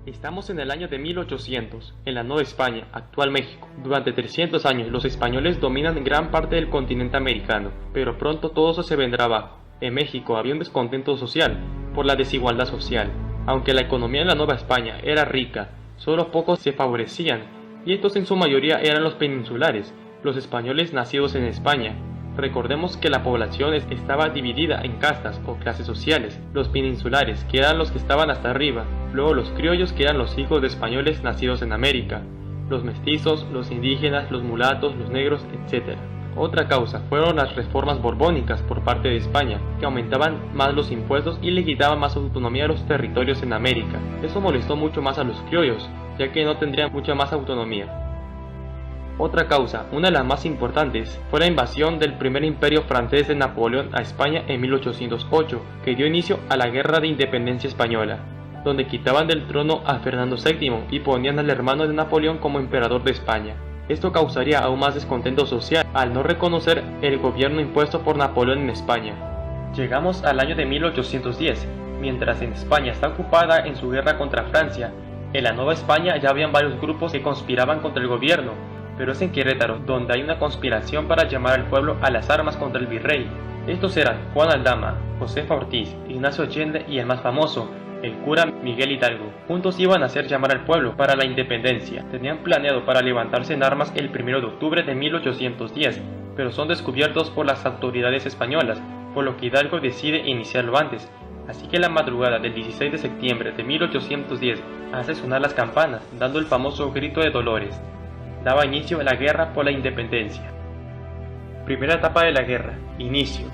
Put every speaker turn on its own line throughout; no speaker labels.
Estamos en el año de 1800, en la Nueva España, actual México. Durante 300 años los españoles dominan gran parte del continente americano, pero pronto todo eso se vendrá abajo. En México había un descontento social por la desigualdad social. Aunque la economía en la Nueva España era rica, solo pocos se favorecían, y estos en su mayoría eran los peninsulares, los españoles nacidos en España. Recordemos que la población estaba dividida en castas o clases sociales, los peninsulares, que eran los que estaban hasta arriba, luego los criollos, que eran los hijos de españoles nacidos en América, los mestizos, los indígenas, los mulatos, los negros, etc. Otra causa fueron las reformas borbónicas por parte de España, que aumentaban más los impuestos y le quitaban más autonomía a los territorios en América. Eso molestó mucho más a los criollos, ya que no tendrían mucha más autonomía. Otra causa, una de las más importantes, fue la invasión del primer imperio francés de Napoleón a España en 1808, que dio inicio a la Guerra de Independencia Española, donde quitaban del trono a Fernando VII y ponían al hermano de Napoleón como emperador de España. Esto causaría aún más descontento social al no reconocer el gobierno impuesto por Napoleón en España. Llegamos al año de 1810, mientras en España está ocupada en su guerra contra Francia. En la Nueva España ya habían varios grupos que conspiraban contra el gobierno, pero es en Querétaro donde hay una conspiración para llamar al pueblo a las armas contra el virrey. Estos eran Juan Aldama, Josefa Ortiz, Ignacio Allende y el más famoso, el cura Miguel Hidalgo. Juntos iban a hacer llamar al pueblo para la independencia. Tenían planeado para levantarse en armas el 1 de octubre de 1810, pero son descubiertos por las autoridades españolas, por lo que Hidalgo decide iniciarlo antes. Así que la madrugada del 16 de septiembre de 1810 hace sonar las campanas, dando el famoso grito de Dolores. Daba inicio a la guerra por la independencia. Primera etapa de la guerra, inicio.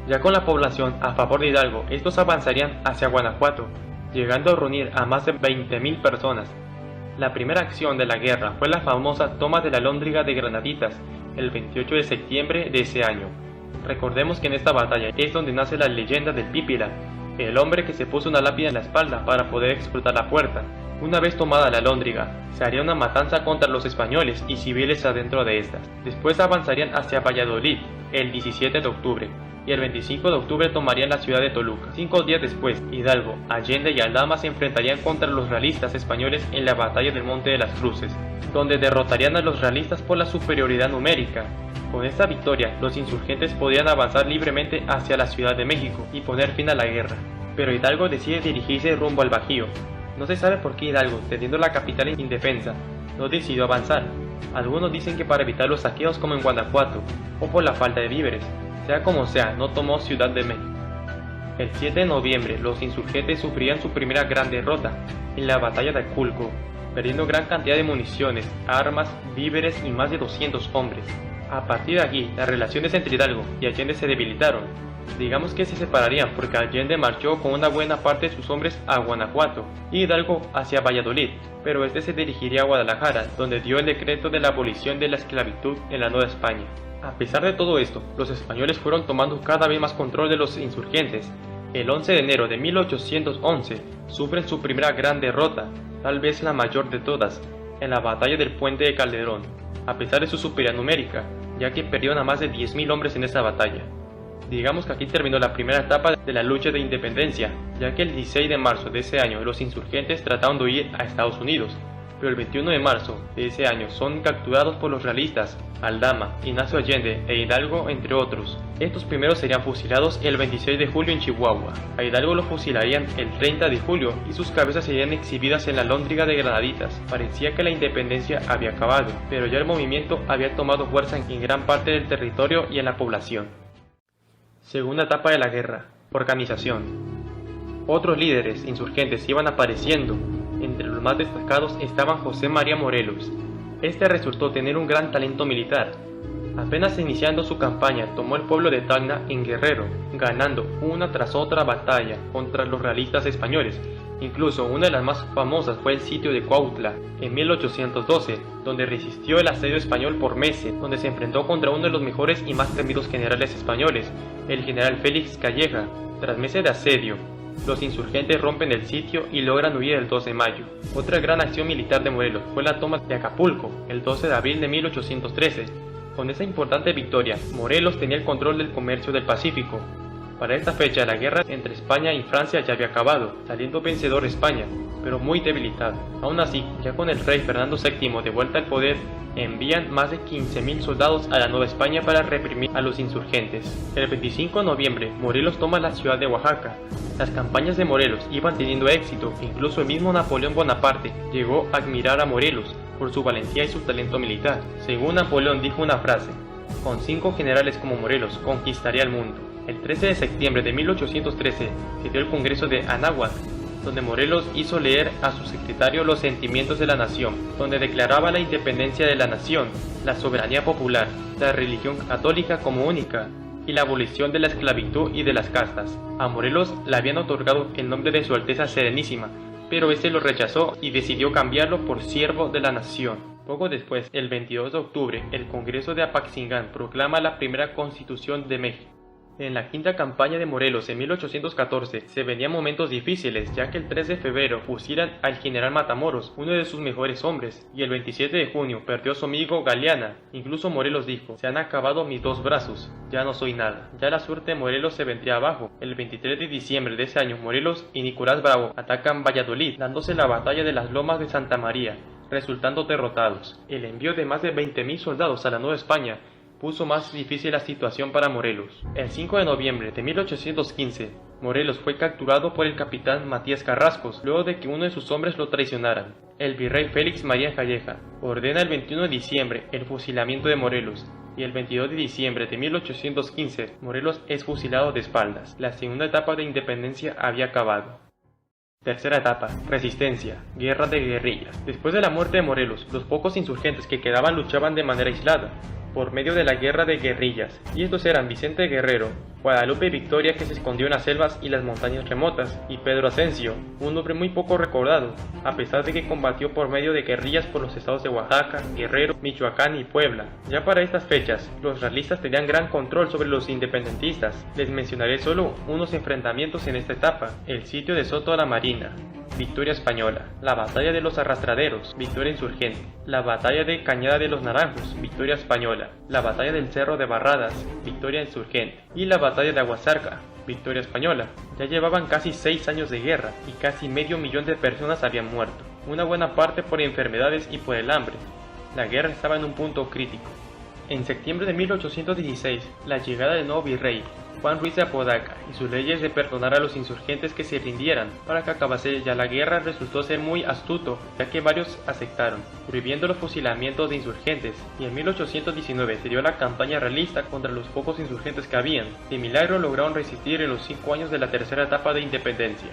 Ya con la población a favor de Hidalgo, estos avanzarían hacia Guanajuato, llegando a reunir a más de 20.000 personas. La primera acción de la guerra fue la famosa toma de la Alhóndiga de Granaditas, el 28 de septiembre de ese año. Recordemos que en esta batalla es donde nace la leyenda del Pípila, el hombre que se puso una lápida en la espalda para poder explotar la puerta. Una vez tomada la Alhóndiga, se haría una matanza contra los españoles y civiles adentro de estas. Después avanzarían hacia Valladolid, el 17 de octubre, y el 25 de octubre tomarían la ciudad de Toluca. 5 días después, Hidalgo, Allende y Aldama se enfrentarían contra los realistas españoles en la batalla del Monte de las Cruces, donde derrotarían a los realistas por la superioridad numérica. Con esta victoria, los insurgentes podían avanzar libremente hacia la Ciudad de México y poner fin a la guerra. Pero Hidalgo decide dirigirse rumbo al Bajío. No se sabe por qué Hidalgo, teniendo la capital indefensa, no decidió avanzar. Algunos dicen que para evitar los saqueos como en Guanajuato, o por la falta de víveres. Sea como sea, no tomó Ciudad de México. El 7 de noviembre, los insurgentes sufrían su primera gran derrota, en la batalla de Aculco, perdiendo gran cantidad de municiones, armas, víveres y más de 200 hombres. A partir de aquí, las relaciones entre Hidalgo y Allende se debilitaron. Digamos que se separarían porque Allende marchó con una buena parte de sus hombres a Guanajuato y Hidalgo hacia Valladolid, pero este se dirigiría a Guadalajara, donde dio el decreto de la abolición de la esclavitud en la Nueva España. A pesar de todo esto, los españoles fueron tomando cada vez más control de los insurgentes. El 11 de enero de 1811 sufren su primera gran derrota, tal vez la mayor de todas, en la batalla del Puente de Calderón, a pesar de su superioridad numérica, ya que perdieron a más de 10.000 hombres en esta batalla. Digamos que aquí terminó la primera etapa de la lucha de independencia, ya que el 16 de marzo de ese año los insurgentes trataron de huir a Estados Unidos, pero el 21 de marzo de ese año son capturados por los realistas, Aldama, Ignacio Allende e Hidalgo, entre otros. Estos primeros serían fusilados el 26 de julio en Chihuahua. A Hidalgo lo fusilarían el 30 de julio y sus cabezas serían exhibidas en la Alhóndiga de Granaditas. Parecía que la independencia había acabado, pero ya el movimiento había tomado fuerza en gran parte del territorio y en la población. Segunda etapa de la guerra, organización. Otros líderes insurgentes iban apareciendo. Entre los más destacados estaban José María Morelos. Este resultó tener un gran talento militar. Apenas iniciando su campaña, tomó el pueblo de Tacna en Guerrero, ganando una tras otra batalla contra los realistas españoles. Incluso una de las más famosas fue el sitio de Cuautla, en 1812, donde resistió el asedio español por meses, donde se enfrentó contra uno de los mejores y más temidos generales españoles, el general Félix Calleja. Tras meses de asedio, los insurgentes rompen el sitio y logran huir el 2 de mayo. Otra gran acción militar de Morelos fue la toma de Acapulco, el 12 de abril de 1813. Con esa importante victoria, Morelos tenía el control del comercio del Pacífico. Para esta fecha la guerra entre España y Francia ya había acabado, saliendo vencedor España, pero muy debilitada. Aún así, ya con el rey Fernando VII de vuelta al poder, envían más de 15.000 soldados a la Nueva España para reprimir a los insurgentes. El 25 de noviembre, Morelos toma la ciudad de Oaxaca. Las campañas de Morelos iban teniendo éxito, incluso el mismo Napoleón Bonaparte llegó a admirar a Morelos por su valentía y su talento militar. Según Napoleón dijo una frase: "Con 5 generales como Morelos conquistaría el mundo". El 13 de septiembre de 1813 se dio el Congreso de Anáhuac, donde Morelos hizo leer a su secretario los sentimientos de la nación, donde declaraba la independencia de la nación, la soberanía popular, la religión católica como única, y la abolición de la esclavitud y de las castas. A Morelos le habían otorgado el nombre de Su Alteza Serenísima, pero este lo rechazó y decidió cambiarlo por Siervo de la Nación. Poco después, el 22 de octubre, el Congreso de Apaxingán proclama la primera Constitución de México. En la quinta campaña de Morelos en 1814 se venían momentos difíciles, ya que el 3 de febrero fusilan al general Matamoros, uno de sus mejores hombres, y el 27 de junio perdió a su amigo Galeana. Incluso Morelos dijo: "Se han acabado mis 2 brazos, ya no soy nada". Ya la suerte de Morelos se vendría abajo. El 23 de diciembre de ese año, Morelos y Nicolás Bravo atacan Valladolid, dándose la batalla de las Lomas de Santa María, resultando derrotados. El envío de más de 20.000 soldados a la Nueva España puso más difícil la situación para Morelos. El 5 de noviembre de 1815, Morelos fue capturado por el capitán Matías Carrascos, luego de que uno de sus hombres lo traicionaran. El virrey Félix María Calleja ordena el 21 de diciembre el fusilamiento de Morelos, y el 22 de diciembre de 1815, Morelos es fusilado de espaldas. La segunda etapa de independencia había acabado. Tercera etapa, resistencia, guerra de guerrillas. Después de la muerte de Morelos, los pocos insurgentes que quedaban luchaban de manera aislada, por medio de la guerra de guerrillas, y estos eran Vicente Guerrero, Guadalupe Victoria, que se escondió en las selvas y las montañas remotas, y Pedro Asensio, un hombre muy poco recordado, a pesar de que combatió por medio de guerrillas por los estados de Oaxaca, Guerrero, Michoacán y Puebla. Ya para estas fechas, los realistas tenían gran control sobre los independentistas. Les mencionaré solo unos enfrentamientos en esta etapa: el sitio de Soto a la Marina, victoria española; la batalla de los Arrastraderos, victoria insurgente; la batalla de Cañada de los Naranjos, victoria española; la batalla del Cerro de Barradas, victoria insurgente; y la batalla de Aguasarca, victoria española. Ya llevaban casi 6 años de guerra y casi medio millón de personas habían muerto, una buena parte por enfermedades y por el hambre. La guerra estaba en un punto crítico. En septiembre de 1816, la llegada del nuevo virrey, Juan Ruiz de Apodaca, y sus leyes de perdonar a los insurgentes que se rindieran para que acabase ya la guerra resultó ser muy astuto, ya que varios aceptaron, prohibiendo los fusilamientos de insurgentes, y en 1819 se dio la campaña realista contra los pocos insurgentes que habían. De milagro lograron resistir en los 5 años de la tercera etapa de independencia.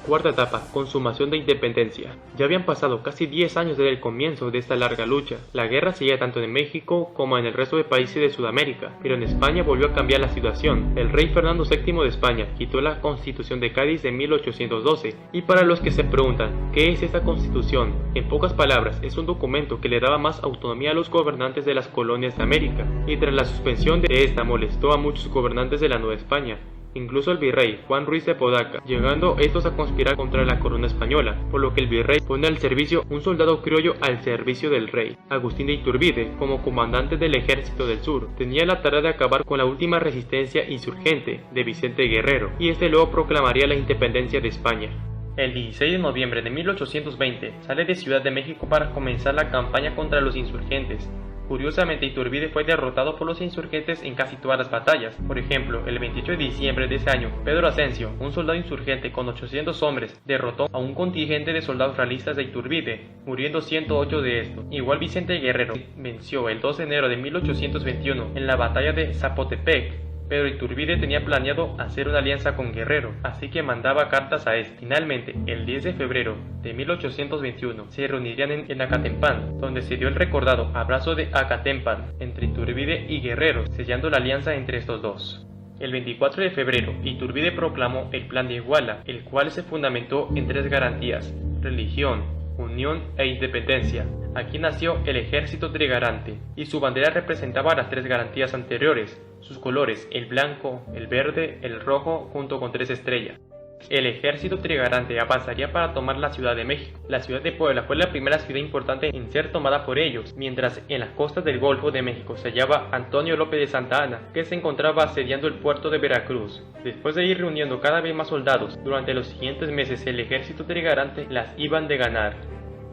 Cuarta etapa, consumación de independencia. Ya habían pasado casi 10 años desde el comienzo de esta larga lucha. La guerra seguía tanto en México como en el resto de países de Sudamérica, pero en España volvió a cambiar la situación. El rey Fernando VII de España quitó la Constitución de Cádiz de 1812, y para los que se preguntan, ¿qué es esta Constitución? En pocas palabras, es un documento que le daba más autonomía a los gobernantes de las colonias de América, y tras la suspensión de esta molestó a muchos gobernantes de la Nueva España, incluso el virrey Juan Ruiz de Apodaca, llegando estos a conspirar contra la corona española, por lo que el virrey pone al servicio un soldado criollo al servicio del rey. Agustín de Iturbide, como comandante del ejército del sur, tenía la tarea de acabar con la última resistencia insurgente de Vicente Guerrero, y este luego proclamaría la independencia de España. El 16 de noviembre de 1820 sale de Ciudad de México para comenzar la campaña contra los insurgentes. Curiosamente, Iturbide fue derrotado por los insurgentes en casi todas las batallas. Por ejemplo, el 28 de diciembre de ese año, Pedro Asensio, un soldado insurgente con 800 hombres, derrotó a un contingente de soldados realistas de Iturbide, muriendo 108 de estos. Igual Vicente Guerrero venció el 2 de enero de 1821 en la batalla de Zapotepec, pero Iturbide tenía planeado hacer una alianza con Guerrero, así que mandaba cartas a este. Finalmente, el 10 de febrero de 1821, se reunirían en Acatempán, donde se dio el recordado abrazo de Acatempán entre Iturbide y Guerrero, sellando la alianza entre estos dos. El 24 de febrero, Iturbide proclamó el Plan de Iguala, el cual se fundamentó en 3 garantías: religión, unión e independencia. Aquí nació el ejército trigarante, y su bandera representaba las 3 garantías anteriores. Sus colores, el blanco, el verde, el rojo, junto con 3 estrellas. El ejército trigarante avanzaría para tomar la Ciudad de México. La ciudad de Puebla fue la primera ciudad importante en ser tomada por ellos, mientras en las costas del Golfo de México se hallaba Antonio López de Santa Anna, que se encontraba asediando el puerto de Veracruz. Después de ir reuniendo cada vez más soldados, durante los siguientes meses el ejército trigarante las iban de ganar.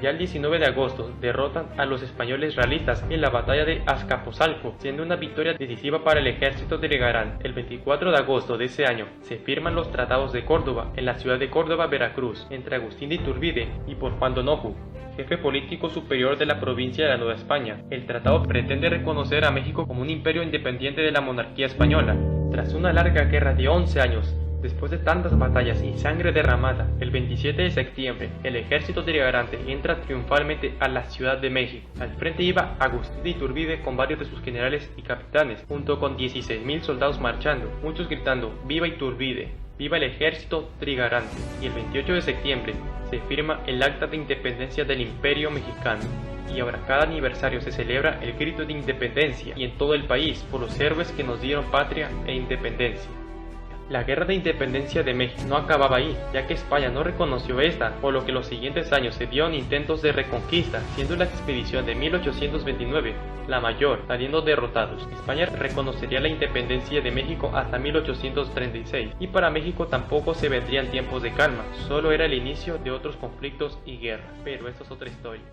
Ya el 19 de agosto derrotan a los españoles realistas en la batalla de Azcapotzalco, siendo una victoria decisiva para el ejército trigarante. El 24 de agosto de ese año se firman los tratados de Córdoba en la ciudad de Córdoba, Veracruz, entre Agustín de Iturbide y por Juan Donoju, jefe político superior de la provincia de la Nueva España. El tratado pretende reconocer a México como un imperio independiente de la monarquía española. Tras una larga guerra de 11 años, después de tantas batallas y sangre derramada, el 27 de septiembre, el ejército trigarante entra triunfalmente a la Ciudad de México. Al frente iba Agustín de Iturbide con varios de sus generales y capitanes, junto con 16,000 soldados marchando, muchos gritando ¡Viva Iturbide! ¡Viva el ejército trigarante! Y el 28 de septiembre se firma el Acta de Independencia del Imperio Mexicano. Y ahora cada aniversario se celebra el grito de independencia y en todo el país por los héroes que nos dieron patria e independencia. La guerra de independencia de México no acababa ahí, ya que España no reconoció esta, por lo que los siguientes años se dieron intentos de reconquista, siendo la expedición de 1829 la mayor, saliendo derrotados. España reconocería la independencia de México hasta 1836, y para México tampoco se vendrían tiempos de calma, solo era el inicio de otros conflictos y guerras, pero eso es otra historia.